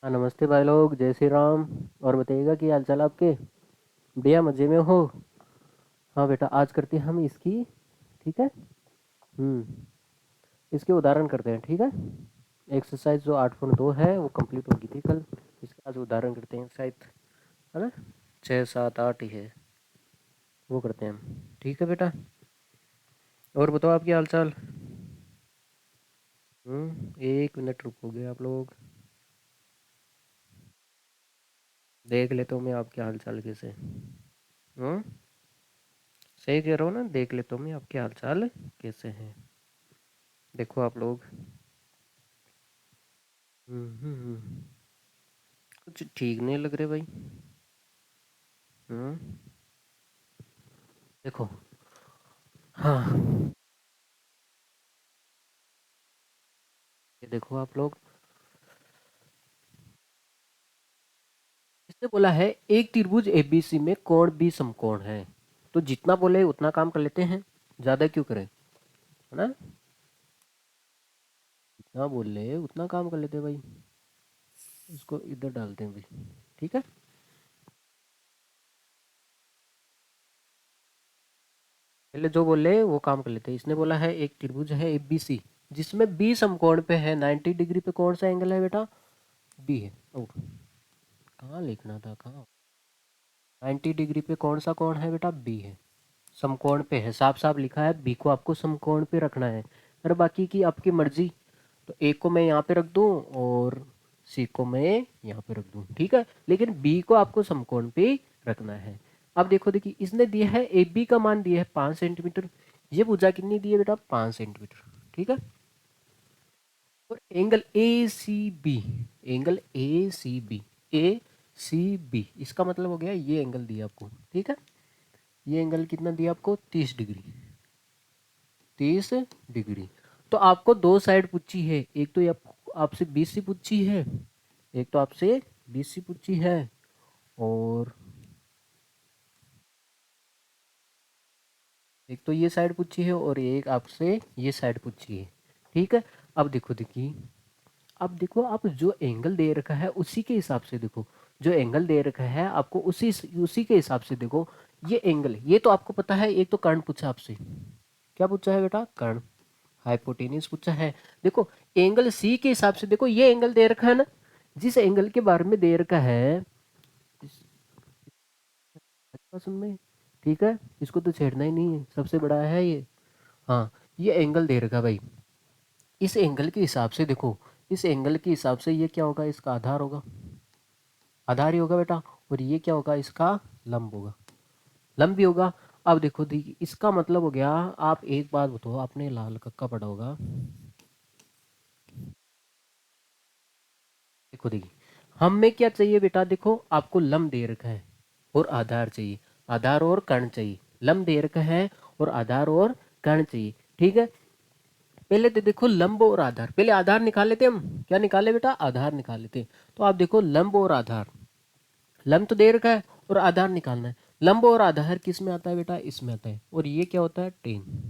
हाँ, नमस्ते भाई लोग, जय श्री राम। और बताइएगा कि हाल चाल आपके। बढ़िया, मज़े में हो। हाँ बेटा, आज करते हैं हम इसकी। ठीक है। इसके उदाहरण करते हैं, ठीक है। एक्सरसाइज जो 8.2 है वो कंप्लीट होगी थी कल। इसके आज उदाहरण करते हैं शायद, है ना। 6 7 8 ही है, वो करते हैं हम। ठीक है बेटा। और बताओ आपकी हाल चाल। 1 मिनट रुकोगे आप लोग। देख लेता हूँ मैं आपके हाल चाल कैसे। हम्म सही कह रहा हूँ ना, देख लेता हूँ मैं आपके हाल चाल कैसे हैं। देखो आप लोग। हम्म। कुछ ठीक नहीं लग रहे भाई। हम्म देखो। हाँ, ये देखो आप लोग। इसने बोला है एक त्रिभुज एबीसी में कोण बी समकोण है। तो जितना बोले उतना काम कर लेते हैं, ज्यादा क्यों करें, है ना। जितना बोले उतना काम कर लेते हैं भाई। इसको इधर डालते हैं भाई। ठीक है। पहले जो बोले वो काम कर लेते हैं। इसने बोला है एक त्रिभुज है एबीसी जिसमें बी समकोण पे है 90 डिग्री पे। कौन सा एंगल है बेटा, बी है। ओ, कहाँ लिखना था, कहाँ। 90 डिग्री पे कौन सा कोण है बेटा, बी है। समकोण पे है, साफ साफ लिखा है बी को आपको समकोण पे रखना है। और बाकी की आपकी मर्जी। तो ए को मैं यहाँ पे रख दूँ और सी को मैं यहाँ पे रख दूँ, ठीक है। लेकिन बी को आपको समकोण पे ही रखना है। अब देखो, देखिए इसने दिया है ए बी का मान दिया है 5 सेंटीमीटर। ये भुजा कितनी दी है बेटा, 5 सेंटीमीटर। ठीक है। और angle A C B, angle A C B, A C B इसका मतलब हो गया ये एंगल दिया आपको, ठीक है। ये एंगल कितना दिया आपको, 30 डिग्री। 30 डिग्री। तो आपको दो साइड पूछी है, एक तो आपसे 20 सी पूछी है, एक तो आपसे 20 सी पूछी है। और एक तो ये साइड पूछी है और एक आपसे ये साइड पूछी है। ठीक है। अब देखो, देखिए। अब देखो, आप जो एंगल दे रखा है उसी के हिसाब से देखो। जो एंगल दे रखा है आपको उसी उसी के हिसाब से देखो। ये एंगल, ये तो आपको पता है। एक तो कर्ण पूछा आपसे, क्या पूछा है बेटा, कर्ण। हाइपोटेन्यूज पूछा है। देखो, एंगल सी के हिसाब से देखो, ये एंगल दे रखा है ना। जिस एंगल के बारे में दे रखा है सुन में, ठीक है। इसको तो छेड़ना ही नहीं है, सबसे बड़ा है ये। हाँ, ये एंगल दे रखा है भाई। इस एंगल के हिसाब से देखो, इस एंगल के हिसाब से ये क्या होगा, इसका आधार होगा। आधार ही होगा बेटा। और ये क्या होगा, इसका लंब होगा। लंब भी होगा। अब देखो, देखिए इसका मतलब हो गया। आप एक बात बताओ, आपने लाल कक्का पढ़ा होगा। देखो, देखिए हमें क्या चाहिए बेटा, देखो आपको लंब दे रखा है और आधार चाहिए। आधार और कर्ण चाहिए। लंब दे रखा है और आधार और कर्ण चाहिए, ठीक है। पहले तो देखो लंब और आधार, पहले आधार निकाल लेते हम। क्या निकाले बेटा, आधार निकाल लेते। तो आप देखो लंब और आधार। लंब तो दे रखा है और आधार निकालना है। लंब और आधार किस में आता है बेटा, इसमें आता है। और ये क्या होता है, टेन।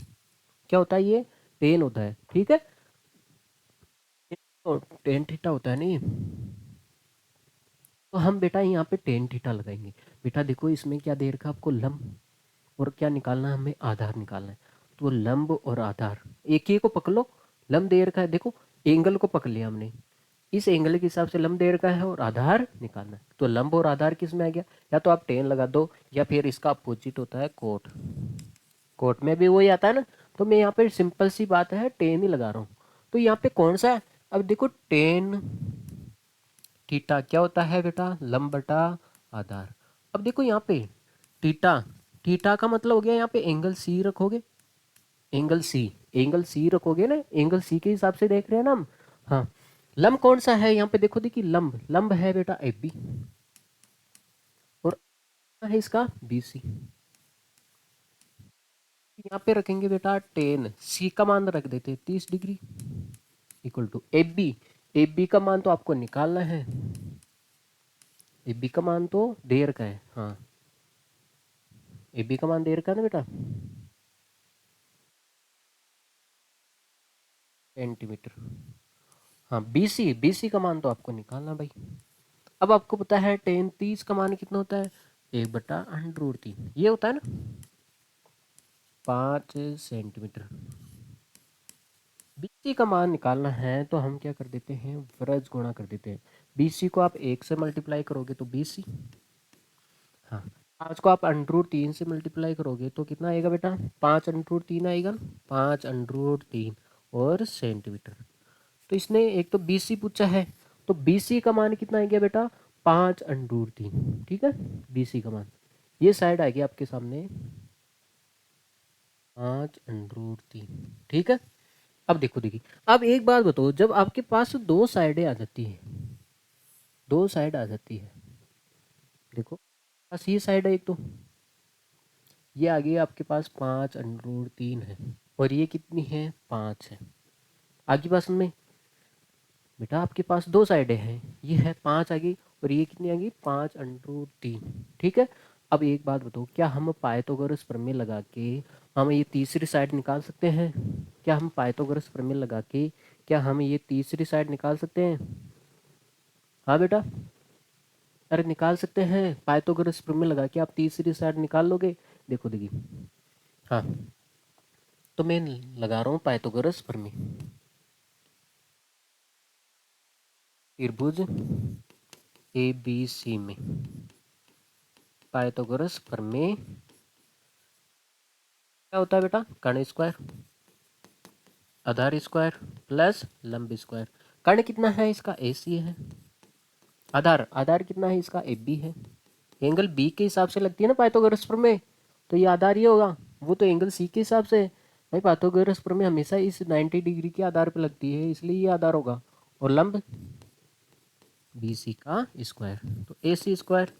क्या होता है ये, टेन होता है, ठीक है। तो टेन थीटा होता है नहीं। तो हम बेटा यहाँ पे टेन थीटा लगाएंगे। बेटा देखो, इसमें क्या दे रखा है आपको, लंब। और क्या निकालना है हमें, आधार निकालना है। तो लंब और आधार एक ही को पकड़ लो। लंब दे रखा है, देखो एंगल को पकड़ लिया हमने। इस एंगल के हिसाब से लंब दे रखा है और आधार निकालना है। तो लंब और आधार किस में आ गया, या तो आप टेन लगा दो या फिर इसका अपोजिट होता है कोट। कोट में भी वही आता है ना। तो मैं यहाँ पे सिंपल सी बात है, टेन ही लगा रहा हूँ। तो यहाँ पे कौन सा है, अब देखो टेन थीटा क्या होता है बेटा, लंब बटा आधार। अब देखो यहाँ पे थीटा, थीटा का मतलब हो गया यहाँ पे एंगल सी रखोगे। एंगल सी, एंगल सी रखोगे ना, एंगल सी के हिसाब से देख रहे हैं ना हम। हाँ, लंब कौन सा है यहाँ पे, देखो देखिए लंब, लंब है बेटा ए बी। और है इसका बी सी। यहाँ पे रखेंगे बेटा टेन, सी का मान रख देते 30 degree, equal to A B. A B का मान तो आपको निकालना है। ए बी का मान तो दे रखा है, हाँ। ए बी का मान दे रखा है ना बेटा, सेंटीमीटर। हाँ, BC का मान तो आपको निकालना भाई। अब आपको पता है टेन 30 का मान कितना होता है, 1/√3 ये होता है ना 5 सेंटीमीटर। BC का मान निकालना है तो हम क्या कर देते हैं, व्रज गुणा कर देते हैं। BC को आप 1 से मल्टीप्लाई करोगे तो BC, हाँ 5 को आप √3 से मल्टीप्लाई करोगे तो कितना आएगा बेटा, 5√3 आएगा ना, 5√3 और सेंटीमीटर। तो इसने एक तो BC पूछा है, तो BC का मान कितना आ गया बेटा, 5√3। ठीक है, BC का मान ये साइड आ गया आपके सामने 5√3। ठीक है, अब देखो देखिए, अब एक बात बताओ, जब आपके पास दो साइडें आ जाती है, दो साइड आ जाती है, देखो बस ये साइड है एक, तो ये आ गई आपके पास 5√3 है, और ये कितनी है, 5 है। आगे पास में बेटा आपके पास दो साइडें हैं, ये है 5 आ गई, और ये कितनी आ गई, 5√3। ठीक है, अब एक बात बताओ, क्या हम पाइथागोरस प्रमेय लगा के हम ये तीसरी साइड निकाल सकते हैं? क्या हम पाइथागोरस प्रमेय लगा के क्या हम ये तीसरी साइड निकाल सकते हैं? हाँ बेटा, अरे निकाल सकते हैं, पाइथागोरस प्रमेय लगा के आप तीसरी साइड निकाल लोगे। देखो देखिए, हाँ तो मैं लगा रहा हूँ पाइथागोरस प्रमेय। त्रिभुज ABC में पाइथागोरस प्रमेय क्या होता है बेटा, कर्ण स्क्वायर, आधार स्क्वायर प्लस लंब स्क्वायर। कर्ण कितना है इसका, AC है। आधार आधार कितना है इसका, AB है। एंगल B के हिसाब से लगती है ना पाइथागोरस प्रमेय, तो ये आधार ये होगा, वो तो एंगल C के हिसाब से है। भाई पाइथागोरस प्रमेय हमेशा इस 90 डिग्री के आधार पे लगती है, इसलिए ये आधार होगा। और लंब BC का स्क्वायर, तो AC स्क्वायर।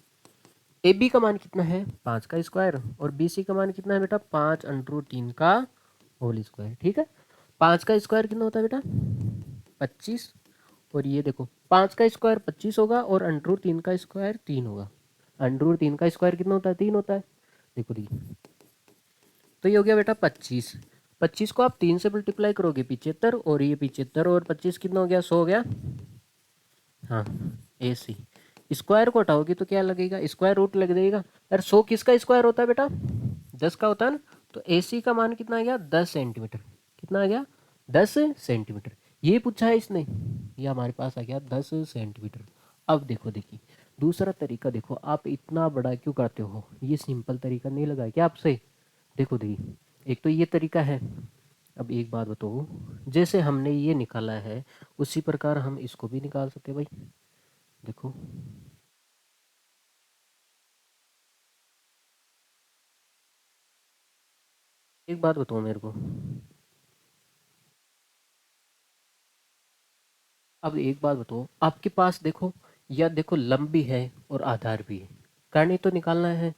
AB का मान कितना है, 5 का स्क्वायर, और BC का मान कितना है बेटा, 5√3 का होल स्क्वायर। ठीक है, 5 का स्क्वायर कितना होता है बेटा, 25, और ये देखो 5 का स्क्वायर 25 होगा, और √3 का स्क्वायर 3 होगा। √3 का स्क्वायर कितना होता है, 3 होता है। देखो देखिए, तो ये हो गया बेटा 25। 25 को आप 3 से मल्टीप्लाई करोगे 75, और ये 75 और 25 कितना हो गया, 100 हो गया। हाँ, AC स्क्वायर को हटाओगे तो क्या लगेगा, स्क्वायर रूट लग जाएगा। यार 100 किसका स्क्वायर होता है बेटा, 10 का होता है ना। तो AC का मान कितना आ गया, 10 सेंटीमीटर। कितना आ गया, 10 सेंटीमीटर। ये पूछा है इसने, ये हमारे पास आ गया 10 सेंटीमीटर। अब देखो देखिए, दूसरा तरीका देखो, आप इतना बड़ा क्यों करते हो, ये सिंपल तरीका नहीं लगा क्या आपसे? देखो देखिए, एक तो ये तरीका है। अब एक बात बताओ, जैसे हमने ये निकाला है उसी प्रकार हम इसको भी निकाल सकते हैं भाई। देखो, एक बात बताओ मेरे को, अब एक बात बताओ, आपके पास देखो, या देखो लंब भी है और आधार भी है, कर्ण तो निकालना है,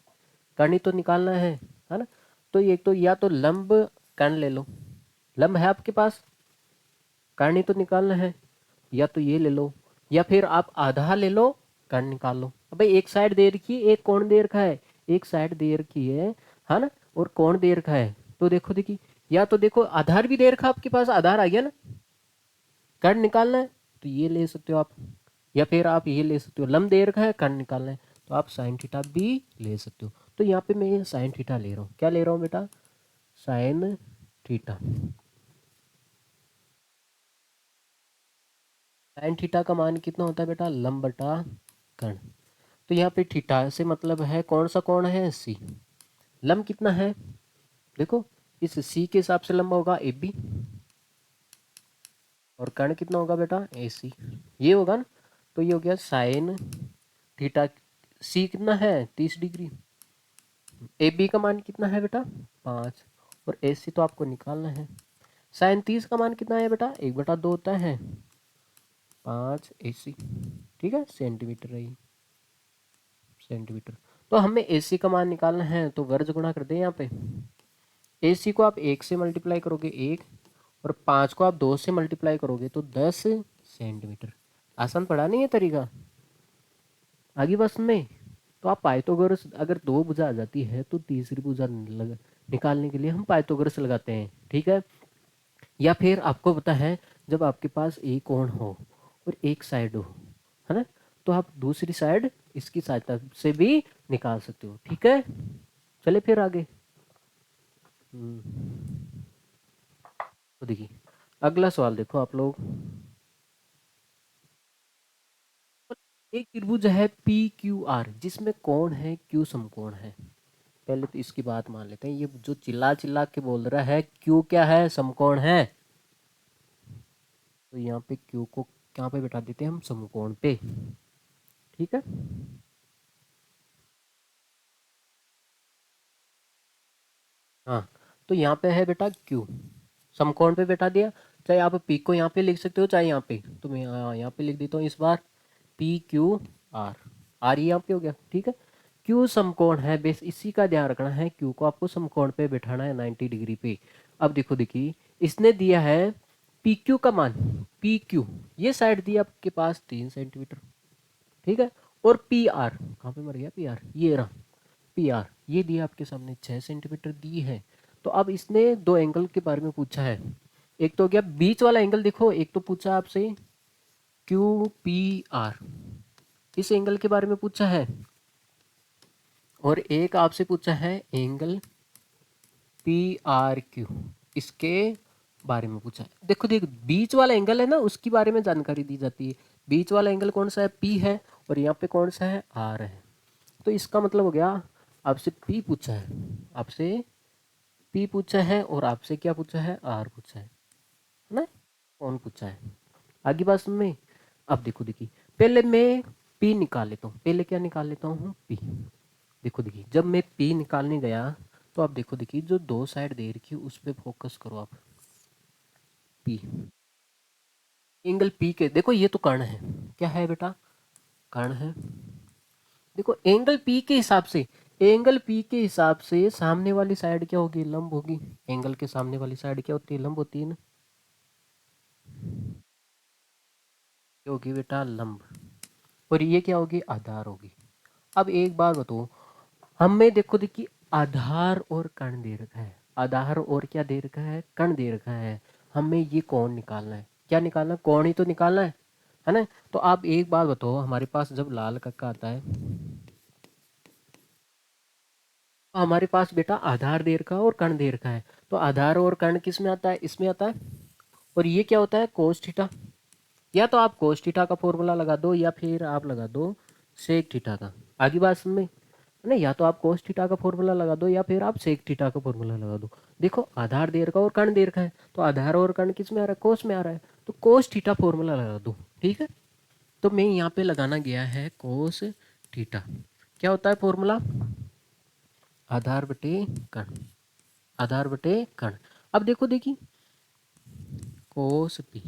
कर्ण तो निकालना है ना। तो एक तो या तो लंब कर्ण ले लो, लंब है आपके पास, कर्ण तो निकालना है, या तो ये ले लो, या फिर आप आधा ले लो, कर्ण निकाल लो। अब भाई एक साइड दे रखी है, एक कोण दे रखा है, एक साइड दे रखी है ना, और कोण दे रखा है। तो देखो देखिए, या तो देखो आधार भी दे रखा, आपके पास आधार आ गया ना, कर्ण निकालना है तो ये ले सकते हो आप, या फिर आप ये ले सकते हो, लंब दे रखा है कर्ण निकालना है तो आप साइन थीटा भी ले सकते हो। तो यहाँ पे मैं साइन थीटा ले रहा हूँ, क्या ले रहा हूँ बेटा, साइन थीटा। साइन थीटा का मान कितना होता है बेटा, लंब बटा कर्ण। तो यहाँ पे थीटा से मतलब है कौन सा कोण है, सी। लंब कितना है, देखो इस सी के हिसाब से लंब होगा AB, और कर्ण कितना होगा बेटा, AC, ये होगा ना। तो ये हो गया साइन थीटा। सी कितना है, 30 डिग्री। AB का मान कितना है बेटा, 5, और AC तो आपको निकालना है। साइन 30 का मान कितना है बेटा, 1/2 होता है, 5 AC। ठीक है, सेंटीमीटर रही, सेंटीमीटर। तो हमें AC का मान निकालना है, तो वर्ज गुणा कर दें यहाँ पे। AC को आप 1 से मल्टीप्लाई करोगे 1, और 5 को आप 2 से मल्टीप्लाई करोगे तो 10 सेंटीमीटर। आसान पड़ा नहीं है तरीका, आगे बस में। तो आप पाइथागोरस, अगर दो भुजा आ जाती है तो तीसरी भुजा निकालने के लिए हम पाइथागोरस लगाते हैं। ठीक है, या फिर आपको पता है जब आपके पास एक कोण हो और एक साइड हो, है ना, तो आप दूसरी साइड इसकी सहायता से भी निकाल सकते हो। ठीक है, चले फिर आगे। तो देखिए अगला सवाल देखो आप लोग। एक त्रिभुज है पी क्यू आर जिसमें कोण है क्यू समकोण है। पहले तो इसकी बात मान लेते हैं, ये जो चिल्ला चिल्ला के बोल रहा है क्यू क्या है, समकोण है, तो यहाँ पे क्यू को कहाँ पे बैठा देते हैं हम, समकोण पे। ठीक है, हाँ, तो यहाँ पे है बेटा क्यू, समकोण पे बैठा दिया। चाहे आप पी को यहाँ पे लिख सकते हो चाहे यहाँ पे, तो मैं यहाँ पे लिख देता हूँ इस बार पी क्यू आर, आर यहाँ पे हो गया। ठीक है, क्यू समकोण है, बेस इसी का ध्यान रखना है, क्यू को आपको समकोण पे बैठाना है 90 डिग्री पे। अब देखो देखिए इसने दिया है पी क्यू का मान, पी क्यू ये साइड दी आपके पास 3 सेंटीमीटर। ठीक है, और पी आर कहाँ पे मर गया, पी आर ये रहा, पी आर ये दिया आपके सामने 6 सेंटीमीटर दी है। तो अब इसने दो एंगल के बारे में पूछा है, एक तो हो गया बीच वाला एंगल, देखो एक तो पूछा आपसे क्यू पी आर, इस एंगल के बारे में पूछा है, और एक आपसे पूछा है एंगल पी आर क्यू, इसके बारे में पूछा है। देखो देख बीच वाला एंगल है ना उसके बारे में जानकारी दी जाती है, बीच वाला एंगल कौन सा है, पी है, और यहाँ पे कौन सा है, आर है। तो इसका मतलब हो गया आपसे पी पूछा है, आपसे पी पूछा है, और आपसे क्या पूछा है, आर पूछा है ना, कौन पूछा है। आगे बात समझ में। अब देखो देखिए पहले मैं पी निकाल लेता हूँ, पहले क्या निकाल लेता हूँ, पी। देखो देखिए जब मैं पी निकालने गया तो आप देखो देखिए जो दो साइड दे रखी है उस पर फोकस करो आप, पी, एंगल पी के देखो ये तो कर्ण है, क्या है बेटा, कर्ण है। देखो एंगल पी के हिसाब से, एंगल पी के हिसाब से सामने वाली साइड क्या होगी, लंब होगी। एंगल के सामने वाली साइड क्या होती है, लंब होती है ना, ये होगी बेटा लंब, और ये क्या होगी, आधार होगी। अब एक बात बताओ, हमें देखो देखिए आधार और कर्ण दे रखा है, आधार और क्या दे रखा है, कर्ण दे रखा है, हमें ये कौन निकालना है, क्या निकालना है, कौन ही तो निकालना है ना। तो आप एक बात बताओ, हमारे पास जब लाल कक्का आता है तो हमारे पास बेटा आधार दे रखा है और कर्ण दे रखा है, तो आधार और कर्ण किस में आता है, इसमें आता है, और ये क्या होता है, कोस थीटा। या तो आप कोस थीटा का फॉर्मूला लगा दो या फिर आप लगा दो सेक थीटा का। आगे बात समझ में, नहीं या तो आप कोस थीटा का फॉर्मूला लगा दो या फिर आप सेक थीटा का फॉर्मूला लगा दो। देखो आधार दे रखा है और कर्ण दे रखा है, तो आधार और कर्ण किस में आ रहा है, कोस में आ रहा है, तो कोस थीटा फॉर्मूला लगा दो। ठीक है, तो मैं यहाँ पे लगाना गया है कोस थीटा, क्या होता है फॉर्मूला, आधार बटे कर्ण, आधार बटे कर्ण। अब देखो देखिए कोस पी,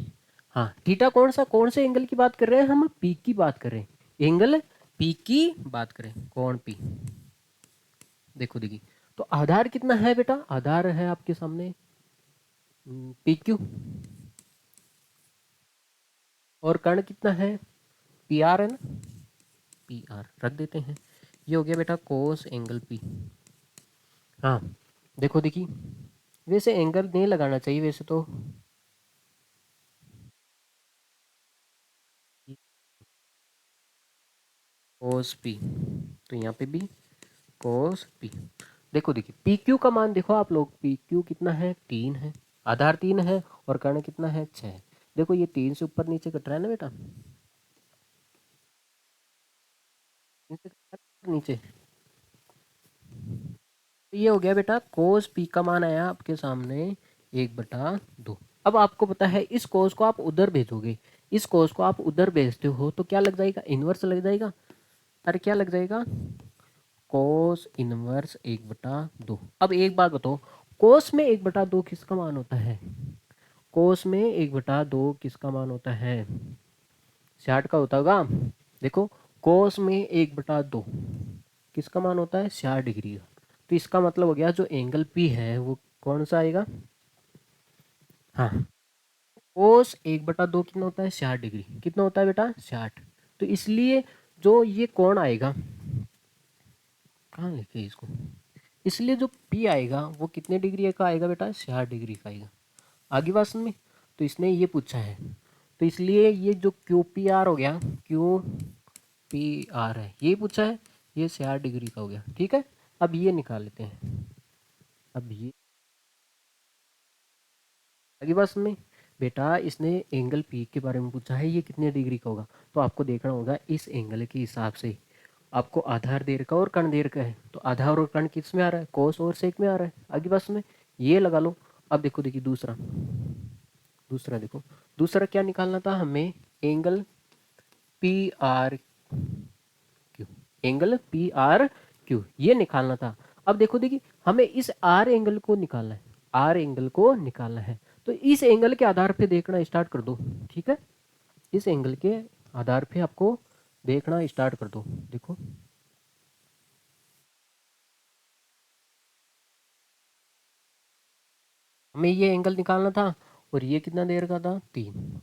हाँ थीटा कौन सा, कौन से एंगल की बात कर रहे हैं हम, पी की बात कर रहे हैं, एंगल पी की बात करें, कौन पी। देखो देखिए तो आधार कितना है बेटा, आधार है आपके सामने पी क्यू, और कर्ण कितना है, पी आर है ना, पी आर रख देते हैं, ये हो गया बेटा कोस एंगल पी। हाँ देखो देखिए वैसे एंगल नहीं लगाना चाहिए वैसे तो, कोस पी, तो यहाँ पे भी कोस पी। देखो देखिए पी क्यू का मान देखो आप लोग, पी क्यू कितना है, 3 है, आधार 3 है, और कर्ण कितना है, 6। देखो ये 3 से ऊपर नीचे कट रहा है ना बेटा, 3 से कट रहा है नीचे, तो ये हो गया बेटा कोस पी का मान आया आपके सामने 1/2। अब आपको पता है इस कोस को आप उधर भेजोगे, इस कोस को आप उधर भेजते हो तो क्या लग जाएगा, इनवर्स लग जाएगा। अरे क्या लग जाएगा, कोस इनवर्स 1/2। अब एक बात बताओ, कोस में 1/2 किसका मान होता है, कोस में 1/2 किसका मान होता है, 60 का होता होगा। देखो कोस में 1/2 किसका मान होता है, 60 डिग्री का। तो इसका मतलब हो गया जो एंगल पी है वो कौन सा आएगा, हाँ कोस 1/2 कितना होता है, 60 डिग्री, कितना होता है बेटा, 60। तो इसलिए जो ये कौन आएगा, कहाँ लिखे इसको, इसलिए जो पी आएगा वो कितने डिग्री का आएगा बेटा, 60 डिग्री का आएगा। आगे बात समझ में। तो इसने ये पूछा है, तो इसलिए ये जो क्यू पी आर हो गया, क्यू पी आर है, ये पूछा है, ये 60 डिग्री का हो गया। ठीक है, अब ये निकाल लेते हैं। अब ये आगे बात समझ में। बेटा इसने एंगल पी के बारे में पूछा है, ये कितने डिग्री का होगा, तो आपको देखना होगा इस एंगल के हिसाब से। आपको आधार दे रखा और कण दे रखा है, तो आधार और कण किस में आ रहा है, कोस और सेक में आ रहा है। आगे बात में ये लगा लो। अब देखो, देखिए दूसरा, दूसरा देखो, दूसरा क्या निकालना था हमें, angle P R Q, angle P R Q ये निकालना था। अब देखो, देखिए हमें इस आर एंगल को निकालना है, आर एंगल को निकालना है, तो इस एंगल के आधार पे देखना स्टार्ट कर दो। ठीक है, इस एंगल के आधार पे आपको देखना स्टार्ट कर दो। देखो हमें ये एंगल निकालना था, और ये कितना देर का था, 3।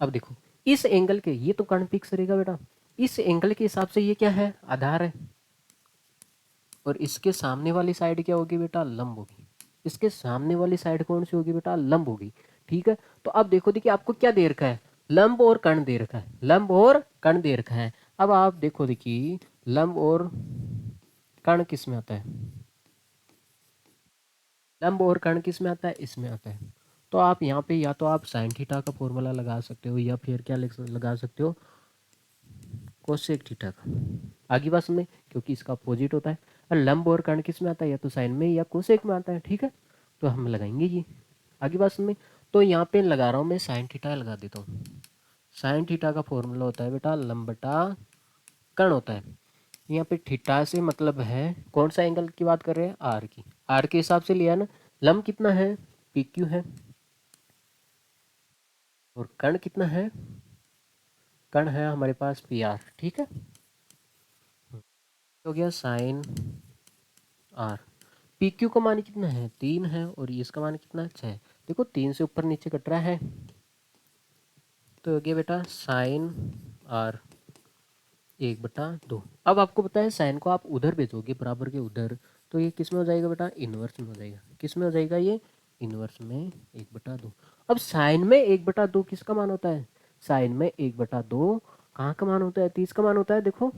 अब देखो इस एंगल के, ये तो कर्ण फिक्स रहेगा बेटा, इस एंगल के हिसाब से ये क्या है, आधार है, और इसके सामने वाली साइड क्या होगी बेटा, लंब होगी। इसके सामने वाली साइड कौन सी होगी बेटा, लंब होगी। ठीक है, तो अब देखो, देखिए आपको क्या दे रखा है, लंब और कर्ण दे रखा है, लंब और कर्ण दे रखा है। अब आप देखो, देखिए लंब और कर्ण किस में आता है, लंब और कर्ण किस में आता है, इसमें आता है। तो आप यहाँ पे या तो आप साइन थीटा का फॉर्मूला लगा सकते हो, या फिर क्या लगा सकते हो, कोसेक थीटा का। आगे बात में, क्योंकि इसका अपोजिट होता है, और लंब और कर्ण किस में आता है, या तो साइन में या कोसेक में आता है। ठीक है, तो हम लगाएंगे ये। आगे बात में, तो यहाँ पे लगा रहा हूँ मैं, साइन थीटा लगा देता हूँ। साइन थीटा का फॉर्मूला होता है बेटा लंब बटा कर्ण होता है। यहाँ पे थीटा से मतलब है कौन सा एंगल की बात कर रहे हैं, आर की, आर के हिसाब से लिया ना। लंब कितना है, पी क्यू है, और कर्ण कितना है, कर्ण है हमारे पास पी आर। ठीक है, हो गया साइन आर। पी क्यू का मान कितना है, 3 है, और इसका मान कितना है, 6। देखो 3 से ऊपर नीचे कट रहा है, तो हो गया बेटा साइन आर 1/2। अब आपको पता है साइन को आप उधर भेजोगे, बराबर के उधर, तो ये किस में हो जाएगा बेटा, इनवर्स में हो जाएगा। किस में हो जाएगा ये, इनवर्स में 1/2। अब साइन में 1/2 किसका मान होता है, साइन में 1/2 कहाँ का मान होता है, 30 का मान होता है। देखो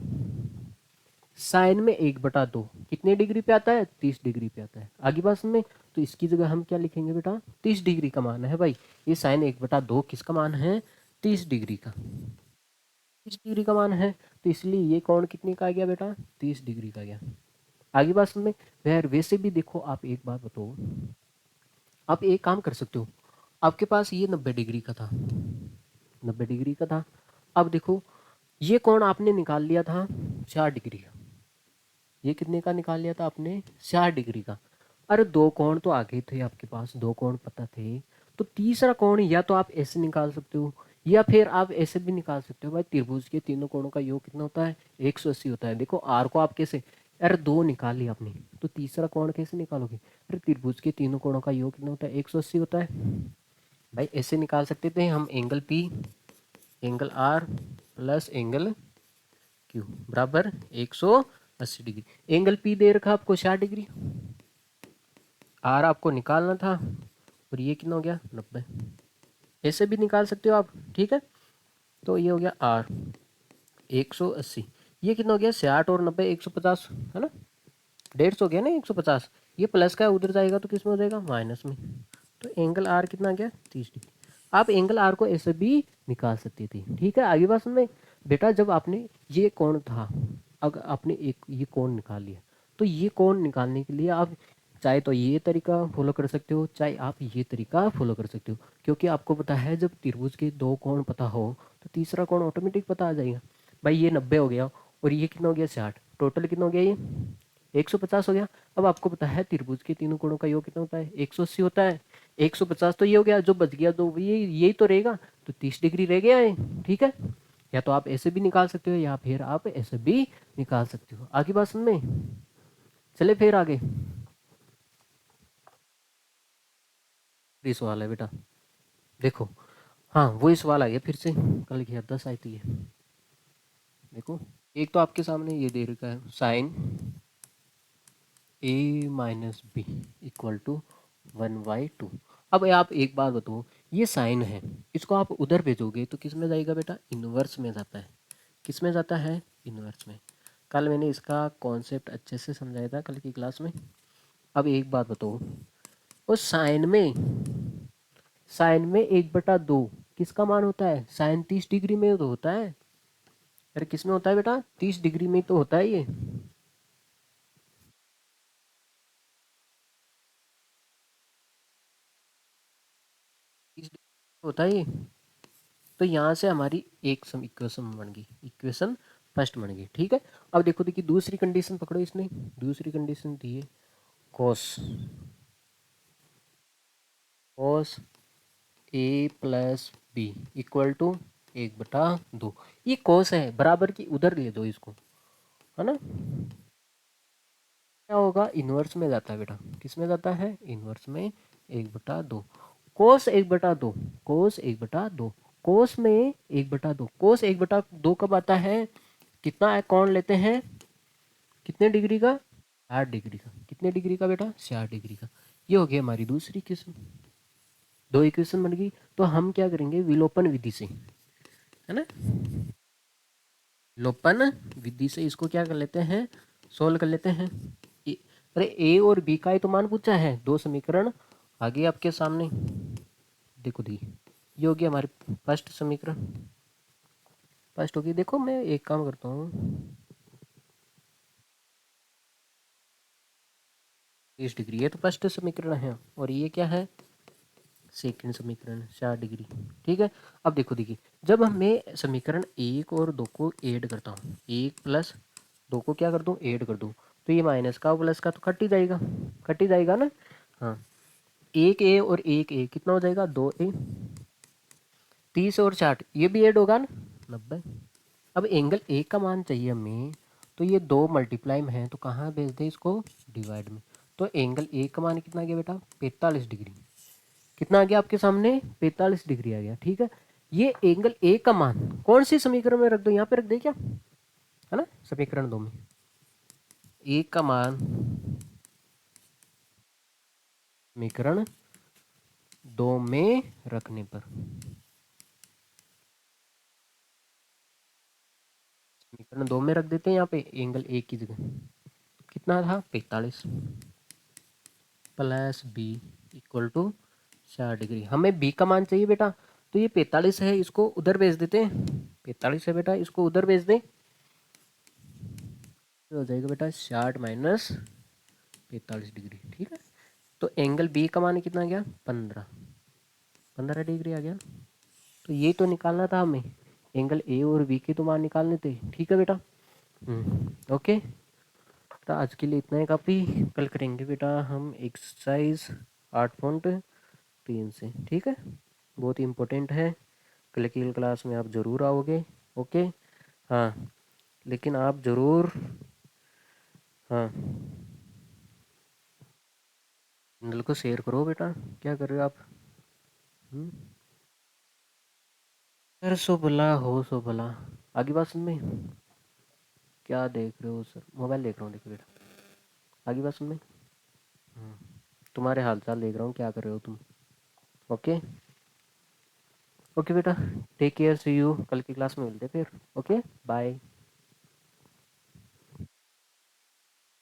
साइन में 1/2 कितने डिग्री पे आता है, 30 डिग्री पे आता है। आगे बात में, तो इसकी जगह हम क्या लिखेंगे बेटा, 30 डिग्री का मान है भाई। ये साइन 1/2 किसका मान है, 30 डिग्री का, 30 डिग्री का मान है। तो इसलिए ये कोण कितने का आ गया बेटा, 30 डिग्री का गया। आगे बात में, यार वैसे भी देखो, आप एक बात बताओ, आप एक काम कर सकते हो, आपके पास ये 90 डिग्री का था, 90 डिग्री का था। अब देखो ये कोण आपने निकाल लिया था 4 डिग्री का, ये कितने का निकाल लिया था आपने, 4 डिग्री का। अरे दो कोण तो आगे थे आपके पास, दो कोण पता थे, तो तीसरा कोण या तो आप ऐसे निकाल सकते हो, या फिर आप ऐसे भी निकाल सकते हो भाई। त्रिभुज के तीनों कोणों का योग कितना होता है, 180 होता है। देखो आर को आप कैसे, अरे दो निकाल लिया आपने, तो तीसरा कोण कैसे निकालोगे, अरे त्रिभुज के तीनों कोणों का योग कितना होता है, 180 होता है भाई। ऐसे निकाल सकते थे हम, angle P, angle R plus angle Q बराबर 180 डिग्री। एंगल पी दे रखा आपको 60 डिग्री, आर आपको निकालना था, और ये कितना हो गया, 90। ऐसे भी निकाल सकते हो आप। ठीक है, तो ये हो गया आर 180, ये कितना हो गया, 60 और 90 150 है ना, 150 हो गया ना, 150। ये प्लस का उधर जाएगा तो किस में हो जाएगा, माइनस में। तो एंगल आर कितना आ गया, 30 डिग्री। आप एंगल आर को ऐसे भी निकाल सकती थी। ठीक है, आगे बात सुन, बेटा जब आपने ये कोण था, अगर आपने एक ये कोण निकाल लिया, तो ये कोण निकालने के लिए आप चाहे तो ये तरीका फॉलो कर सकते हो, चाहे आप ये तरीका फॉलो कर सकते हो। क्योंकि आपको पता है जब त्रिभुज के दो कोण पता हो, तो तीसरा कोण ऑटोमेटिक पता आ जाएगा। भाई ये 90 हो गया, और ये कितना हो गया, 60, टोटल कितना हो गया, ये 150 हो गया। अब आपको पता है त्रिभुज के तीनों कोणों का योग कितना होता है, 180 होता है। 150 तो ये हो गया, जो बच गया तो ये यही तो रहेगा, तो 30 डिग्री रह गया है। ठीक है, या तो आप ऐसे भी निकाल सकते हो, या फिर आप ऐसे भी निकाल सकते हो। आगे बात सुन में, चले फिर आगे। ये सवाल है बेटा, देखो, हाँ वही सवाल आ गया फिर से, कल की 10 आई थी ये। देखो एक तो आपके सामने ये दे रखा है, sine a minus B equal to 1/2। अब आप एक बात बताओ, ये साइन है, इसको आप उधर भेजोगे तो किस में जाएगा बेटा? इनवर्स में जाता है। किस में जाता है? इनवर्स में। कल मैंने इसका कॉन्सेप्ट अच्छे से समझाया था कल की क्लास में। अब एक बात बताओ, उस साइन में 1/2 किसका मान होता है? साइन 30 डिग्री में तो होता है। अरे किस में होता है बेटा? 30 डिग्री में तो होता है ये। 30 डिग्री होता है ये। तो यहाँ से हमारी एक सम इक्वेशन बन गई, इक्वेशन फर्स्ट बन गई। ठीक है, अब देखो देखिए दूसरी कंडीशन पकड़ो। इसने दूसरी कंडीशन दी है cos cos A plus B equal to 1/2। ये कॉस है, बराबर की उधर ले दो इसको, है ना। क्या होगा? इनवर्स में जाता है बेटा। किस में जाता है? इनवर्स में 1/2। कोस 1/2, कोस 1/2, कोस में 1/2, कोस 1/2 कब आता है? कितना है कौन लेते हैं? कितने डिग्री का? 60 डिग्री का। कितने डिग्री का बेटा? 60 डिग्री का। ये हो गई हमारी दूसरी किस्म। दो इक्वेशन बन गई। तो हम क्या करेंगे? विलोपन विधि से, है ना, विलोपन विधि से इसको क्या कर लेते हैं? सोल्व कर लेते हैं। ए- अरे ए और बी का ही तो मान पूछा है, दो समीकरण आगे आपके सामने। देखो दी, ये हो गया हमारे फर्स्ट समीकरण। फर्स्ट होगी, देखो मैं एक काम करता हूँ, 30 डिग्री, ये तो फर्स्ट समीकरण है और ये क्या है? सेकंड समीकरण, 60 डिग्री। ठीक है, अब देखो देखिए, जब मैं समीकरण 1 और 2 को ऐड करता हूँ, 1 + 2 को क्या कर दूँ? ऐड कर दूँ, तो ये माइनस का प्लस का तो कट ही जाएगा, कट ही जाएगा ना। हाँ, 1 a और 1 a कितना हो जाएगा? 2 a। 30 और 60 ये भी ऐड होगा ना, 90। अब एंगल ए का मान चाहिए हमें, तो ये 2 मल्टीप्लाई में है तो कहाँ भेज दें इसको? डिवाइड में। तो एंगल ए का मान कितना आ गया बेटा? 45 डिग्री। कितना आ गया आपके सामने? 45 डिग्री आ गया। ठीक है, ये एंगल ए का मान कौन सी समीकरण में रख दो? यहाँ पे रख दे क्या, है ना, समीकरण 2 में। ए का मान समीकरण 2 में रखने पर, समीकरण 2 में रख देते हैं यहाँ पे एंगल ए की जगह। कितना था? 45 plus B equal to 60 degree. हमें बी का मान चाहिए बेटा, तो ये 45 है, इसको उधर भेज देते हैं। 45 है बेटा, इसको उधर भेज दें, तो हो जाएगा बेटा 60 माइनस 45 डिग्री। ठीक है, तो एंगल बी का मान कितना आ गया? 15 डिग्री आ गया। तो ये तो निकालना था हमें, एंगल ए और बी के तो मान निकालने थे। ठीक है बेटा। ओके, तो आज के लिए इतना ही काफ़ी। कल करेंगे बेटा हम एक्सरसाइज 8.3 से। ठीक है, बहुत ही इम्पोर्टेंट है, कल की क्लास में आप ज़रूर आओगे। ओके, हाँ, लेकिन आप ज़रूर, हाँ, चैनल को शेयर करो बेटा। क्या कर रहे हो आप? हम्म, कर सो भला हो सो भला। आगे बात सुन में, क्या देख रहे हो सर? मोबाइल देख रहा हूँ, देखो बेटा, आगे बात सुन में। तुम्हारे हाल चाल देख रहा हूँ, क्या कर रहे हो तुम। ओके, ओके बेटा, टेक केयर, सी यू, कल की क्लास में मिलते हैं फिर। Okay, bye.